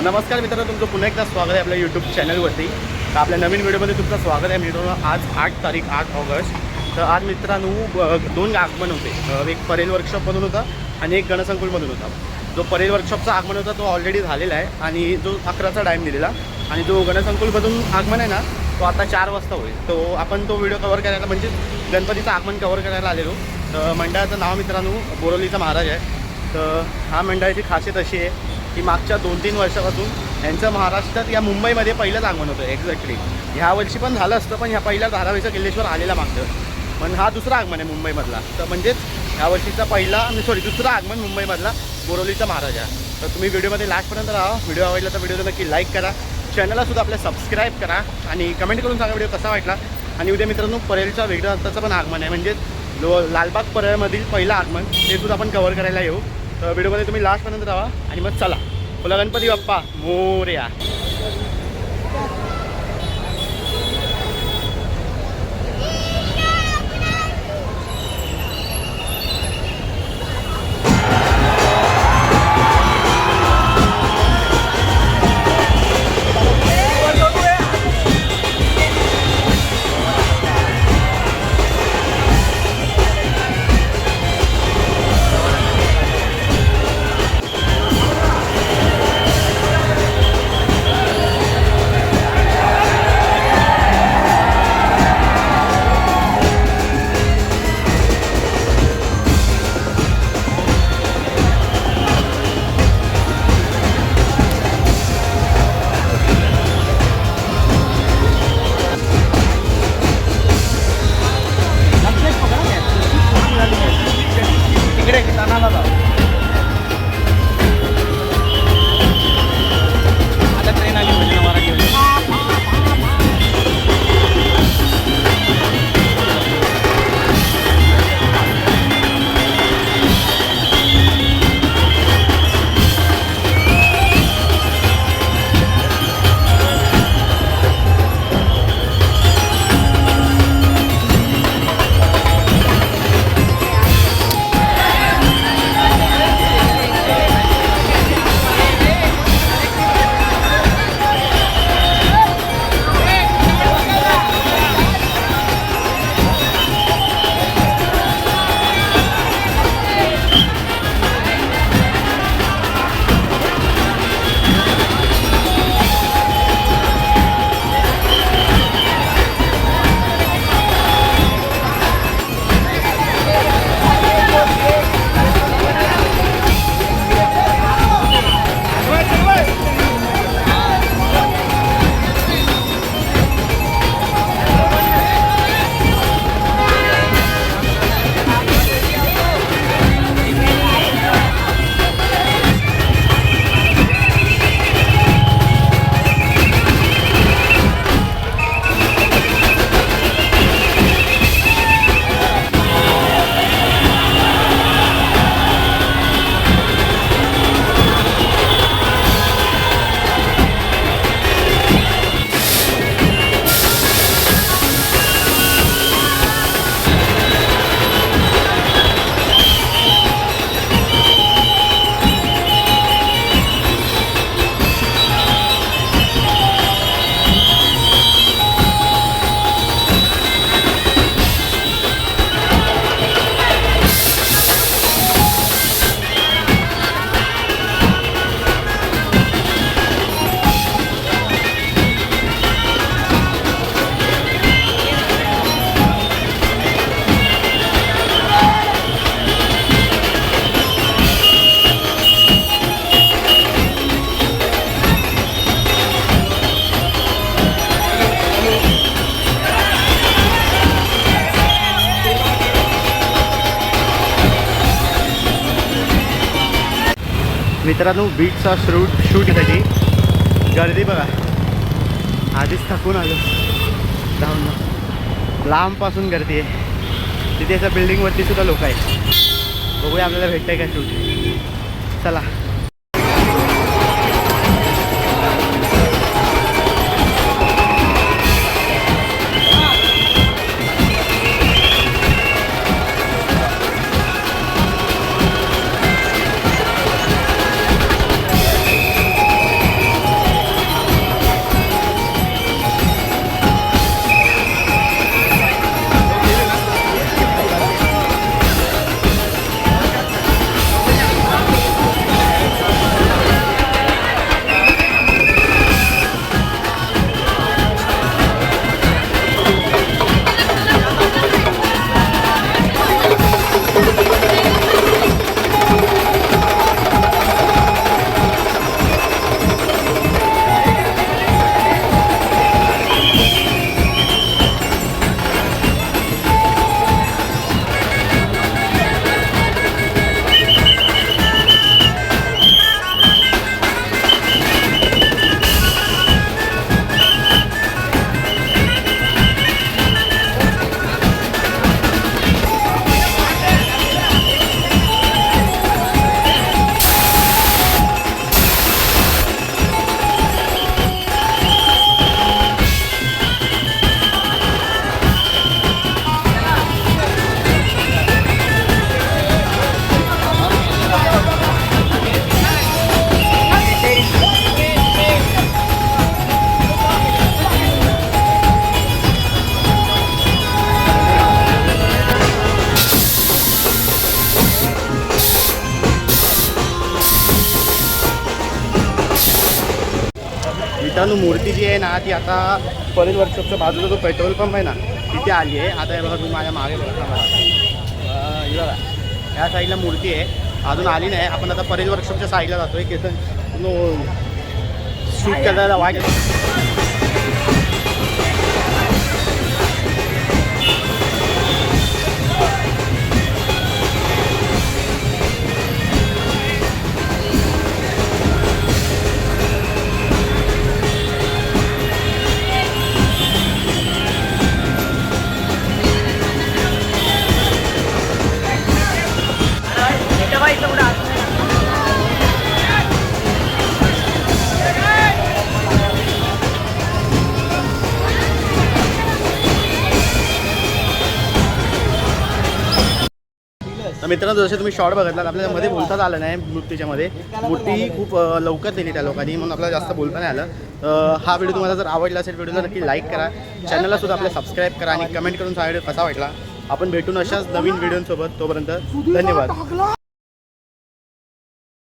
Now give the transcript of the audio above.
नमस्कार मित्रांनो, तुमचं पुन्हा एकदा स्वागत आहे आपल्या यूट्यूब चॅनलवरती. तर आपल्या नवीन व्हिडिओमध्ये तुमचं स्वागत आहे मित्रांनो. आज 8 ऑगस्ट. तर आज मित्रांनो 2 आगमन होते. एक परेल वर्कशॉपमधून होता आणि एक गणसंकुलमधून होता. जो परेल वर्कशॉपचा आगमन होता तो ऑलरेडी झालेला आहे आणि जो 11चा टाईम दिलेला, आणि जो गणसंकुलमधून आगमन आहे ना तो आता 4 वाजता होईल. तो आपण तो व्हिडिओ कवर करायला म्हणजे गणपतीचं आगमन कवर करायला आलेलो. तर मंडळाचं नाव मित्रांनो बोरोलीचा महाराज आहे. तर हा मंडळाची खासियत अशी आहे की मागच्या 2-3 वर्षापासून यांचं महाराष्ट्रात या मुंबईमध्ये पहिलंच आगमन होतं. एक्झॅक्टली ह्या वर्षी पण झालं असतं, पण ह्या पहिल्या धारावीचा किल्लेश्वर आलेला मागचं, पण हा दुसरा आगमन आहे मुंबईमधला. तर म्हणजेच ह्या वर्षीचा दुसरा आगमन मुंबईमधला बोरोलीचा महाराज आहे. तर तुम्ही व्हिडिओमध्ये लास्टपर्यंत राहा. व्हिडिओ आवडला तर व्हिडिओला नक्की लाईक करा, चॅनलला आपल्या सबस्क्राईब करा आणि कमेंट करून सांगा व्हिडिओ कसा वाटला. आणि उद्या मित्रांनो परेलचा वेगळा आत्ताचं पण आगमन आहे, म्हणजे जो लालबाग परेलमधील पहिलं आगमन ते सुद्धा आपण कवर करायला येऊ. तर व्हिडिओमध्ये तुम्ही लास्टपर्यंत राहा आणि मग चला बोला गणपती बाप्पा मोरया. मित्रांनो बीचचा शूटसाठी गर्दी बघा. आधीच थकून आलो जाऊन, लांबपासून गर्दी आहे. तिथे असं बिल्डिंगवरती सुद्धा लोक आहेत. बघूया आपल्याला भेटतंय का शूट. चला मित्रांनो मूर्ती जी आहे ना ती आता परेल वर्कशॉपच्या बाजूला जो पेट्रोल पंप आहे ना तिथे आली आहे. आता हे बघा तुम्ही माझ्या मागे बघा मला हे बघा या साईडला मूर्ती आहे अजून आली नाही. आपण आता परेल वर्कशॉपच्या साईडला जातो आहे केसन शूट करायला वाट. तर मित्रांनो जसे तुम्ही शॉर्ट बघितलात आपल्याला मध्ये बोलताच आलं नाही मूर्तीच्या मध्ये. मूर्ती ही खूप लवकर दिली त्या लोकांनी म्हणून आपल्याला जास्त बोलता नाही आलं. हा व्हिडिओ तुम्हाला जर आवडला असेल व्हिडिओला नक्की लाईक करा, चॅनलला सुद्धा आपल्या सबस्क्राईब करा आणि कमेंट करून सांगा कसा वाटला. आपण भेटून अशाच नवीन व्हिडिओसोबत. तोपर्यंत धन्यवाद.